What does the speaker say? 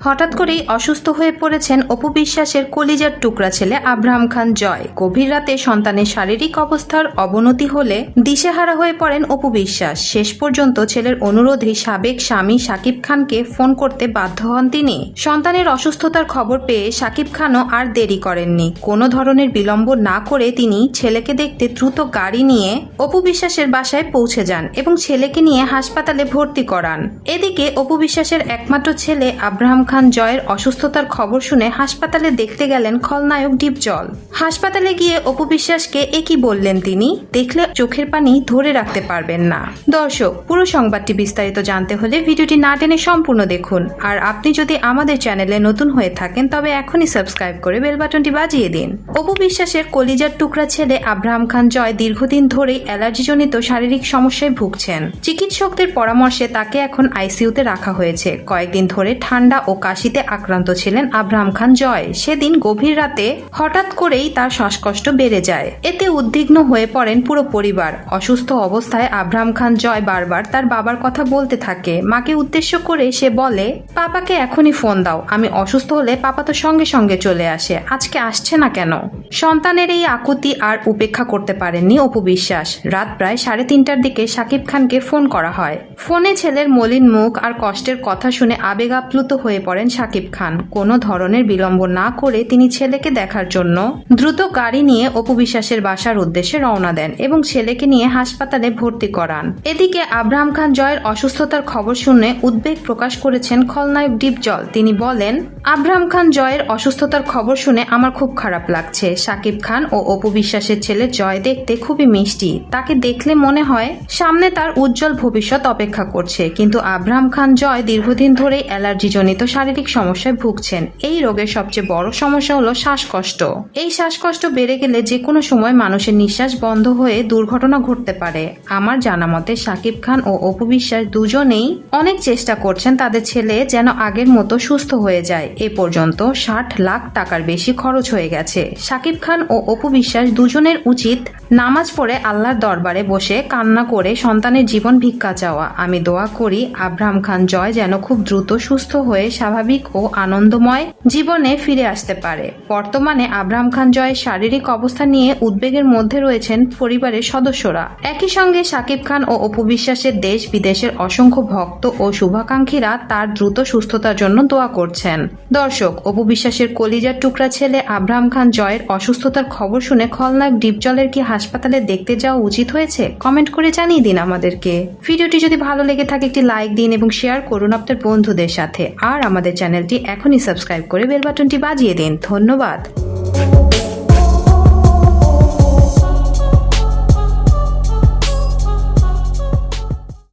হঠাৎ করেই অসুস্থ হয়ে পড়েছেন অপু বিশ্বাসের কলিজার টুকরা ছেলে আব্রাহাম খান জয়। গভীর রাতে সন্তানের শারীরিক অবস্থার অবনতি হলে দিশেহারা হয়ে পড়েন অপু বিশ্বাস। শেষ পর্যন্ত ছেলের অনুরোধে সাবেক স্বামী শাকিব খানকে ফোন করতে বাধ্য হন তিনি। সন্তানের অসুস্থতার খবর পেয়ে শাকিব খানও আর দেরি করেননি। কোনো ধরনের বিলম্ব না করে তিনি ছেলেকে দেখতে দ্রুত গাড়ি নিয়ে অপু বিশ্বাসের বাসায় পৌঁছে যান এবং ছেলেকে নিয়ে হাসপাতালে ভর্তি করান। এদিকে অপু বিশ্বাসের একমাত্র ছেলে আব্রাহাম খান জয়ের অসুস্থতার খবর শুনে হাসপাতালে দেখতে গেলেন খলনায়ক ডিপজল। হাসপাতালে গিয়ে অপু বিশ্বাসকে একই বললেন তিনি, দেখলে চোখের পানি ধরে রাখতে পারবেন না। দর্শক, পুরো সংবাদটি বিস্তারিত জানতে হলে ভিডিওটি না টেনে সম্পূর্ণ দেখুন। আর আপনি যদি আমাদের চ্যানেলে নতুন হয়ে থাকেন তবে এখনই সাবস্ক্রাইব করে বেল বাটনটি বাজিয়ে দিন। অপু বিশ্বাসের কলিজার টুকরা ছেলে আব্রাহাম খান জয় দীর্ঘদিন ধরেই অ্যালার্জিজনিত শারীরিক সমস্যায় ভুগছেন। চিকিৎসকদের পরামর্শে তাকে এখন আইসিইউতে রাখা হয়েছে। কয়েকদিন ধরে ঠান্ডা ও কাশিতে আক্রান্ত ছিলেন আব্রাহাম খান জয়। সেদিন গভীর রাতে হঠাৎ করেই তার শ্বাসকষ্ট বেড়ে যায়। এতে উদ্বিগ্ন হয়ে পড়েন পুরো পরিবার। অসুস্থ অবস্থায় আব্রাহাম খান জয় বারবার তার বাবার কথা বলতে থাকে। মাকে উদ্দেশ্য করে সে বলে, পাপাকে এখনই ফোন দাও, আমি অসুস্থ হলে পাপা তো সঙ্গে সঙ্গে চলে আসে, আজকে আসছে না কেন? সন্তানের এই আকুতি আর উপেক্ষা করতে পারেননি অপু বিশ্বাস। রাত প্রায় 3:30টার দিকে শাকিব খানকে ফোন করা হয়। ফোনে ছেলের মলিন মুখ আর কষ্টের কথা শুনে আবেগ আপ্লুত হয়ে পড়েন শাকিব খান। কোনো ধরনের বিলম্ব না করে তিনি ছেলেকে দেখার জন্য দ্রুত গাড়ি নিয়ে অপু বিশ্বাসের বাসার উদ্দেশ্যে রওনা দেন এবং ছেলেকে নিয়ে হাসপাতালে ভর্তি করান। এদিকে আব্রাহাম খান জয়ের অসুস্থতার খবর শুনে উদ্বেগ প্রকাশ করেছেন খলনায়ক ডিপজল। তিনি বলেন, আব্রাহাম খান জয়ের অসুস্থতার খবর শুনে আমার খুব খারাপ লাগছে। শাকিব খান ও অপু বিশ্বাসের ছেলে জয় দেখতে খুবই মিষ্টি। তাকে দেখলে মনে হয় সামনে তার উজ্জ্বল ভবিষ্যৎ অপেক্ষা করছে। কিন্তু আব্রাহাম খান জয় দীর্ঘদিন ধরেই অ্যালার্জিজনিত শারীরিক সমস্যায় ভুগছেন। এই রোগের সবচেয়ে বড় সমস্যা হলো শ্বাসকষ্ট। এই শ্বাসকষ্ট বেড়ে গেলে যে কোনো সময় মানুষের নিঃশ্বাস বন্ধ হয়ে দুর্ঘটনা ঘটতে পারে। আমার জানা মতে শাকিব খান ও অপু বিশ্বাস দুজনেই অনেক চেষ্টা করছেন তাদের ছেলে যেন আগের মতো সুস্থ হয়ে যায়। এ পর্যন্ত 60 লাখ টাকার বেশি খরচ হয়ে গেছে। শাকিব খান ও অপু বিশ্বাস দুজনের উচিত নামাজ পড়ে আল্লাহর দরবারে বসে কান্না করে সন্তানের জীবন ভিক্ষা চাওয়া। আমি দোয়া করি আব্রাহাম খান জয় যেন খুব দ্রুত সুস্থ হয়ে স্বাভাবিক ও আনন্দময় জীবনে ফিরে আসতে পারে। বর্তমানে আব্রাহাম খান জয়ের শারীরিক অবস্থা নিয়ে উদ্বেগের মধ্যে রয়েছেন পরিবারের সদস্যরা। একই সঙ্গে শাকিব খান ও অপু বিশ্বাসের দেশ বিদেশের অসংখ্য ভক্ত ও শুভাকাঙ্ক্ষীরা তার দ্রুত সুস্থতার জন্য দোয়া করছেন। দর্শক, অপু বিশ্বাসের কলিজার টুকরা ছেলে আব্রাহাম খান জয়ের অসুস্থতার খবর শুনে খলনায়ক ডিপজলের কি হাসপাতালে দেখতে যাওয়া উচিত হয়েছে? কমেন্ট করে জানিয়ে দিন আমাদেরকে। ভিডিওটি যদি ভালো লেগে থাকে একটি লাইক দিন এবং শেয়ার করুন আপনার বন্ধুদের সাথে। আর আমাদের চ্যানেলটি এখনই সাবস্ক্রাইব করে বেল বাটনটি বাজিয়ে দিন। ধন্যবাদ।